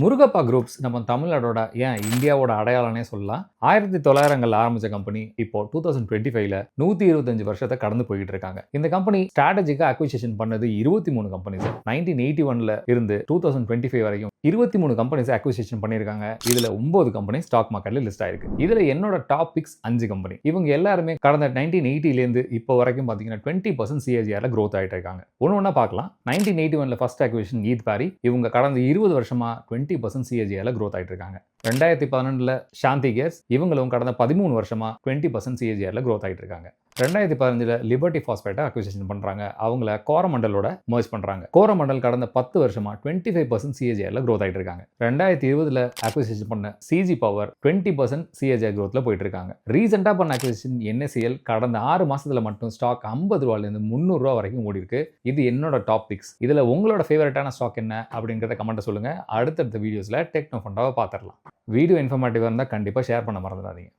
Murugappa groups நம்ம தமிழ்நாடோட ஏன் இந்தியாவோட அடையாளம்னே சொல்லலாம். 1900கள் ஆரம்பிச்ச கம்பெனி இப்போ 2025ல 125 வருஷத்தை கடந்து போயிட்டு இருக்காங்க. இந்த கம்பெனி ஸ்ட்ராட்டஜிக்கா அக்விசிஷன் பண்ணது 23 கம்பெனிஸ். 1981ல இருந்து 2025 வரைக்கும் 23 கம்பெனிஸ் அக்விசிஷன் பண்ணியிருக்காங்க. இதுல 9 கம்பெனி ஸ்டாக் மார்க்கெட்ல லிஸ்ட் ஆயிருக்கு. இதுல என்னோட டாப் பிக்ஸ் 5 கம்பெனி. இவங்க எல்லாருமே கடந்த 1980ல இருந்து இப்போ வரைக்கும் பாத்தீங்கன்னா 20% CAGRல growth ஆயிட்டு இருக்காங்க. ஒண்ணா பார்க்கலாம். 1981ல ஃபர்ஸ்ட் அக்விசிஷன் ஈத் பாரி. இவங்க கடந்த 20 வருஷமா 20% CAGRல growth ஆயிட்டு இருக்காங்க. 2012ல சாந்தி கேர்ஸ். இவங்களும் கடந்த 13 வருஷமா 20% CAGRல growth ஆயிட்டு இருக்காங்க. 2015ல லிபர்ட்டி பாஸ்பேட்டை அக்விசிஷன் பண்றாங்க. அவங்கள கோரமண்டலோட மர்ஜ் பண்றாங்க. கோரமண்டல் கடந்த 10 வருஷமா 25% CAGRல growth ஆயிட்டு இருக்காங்க. 2020ல அக்விசிஷன் பண்ண CG பவர் 20% CAGR growthல போயிட்டு இருக்காங்க. ரீசெண்டா பண்ண அக்விசிஷன் NSCL கடந்த 6 மாசத்துல மட்டும் ஸ்டாக் 50 ரூபாயில இருந்து 300 ரூபாய் வரைக்கும் ஓடி இருக்கு. இது என்னோட டாப் பிக்ஸ். இதுல உங்களோட ஃபேவரட்டான ஸ்டாக் என்ன அப்படிங்கறத கமெண்ட்ல சொல்லுங்க. அடுத்தடுத்த வீடியோஸ்ல டெக்னோ ஃபண்டாவை பார்த்துடலாம். வீடியோ இன்ஃபர்மேட்டிவா இருந்தா கண்டிப்பா ஷேர் பண்ண மறந்துடாதீங்க.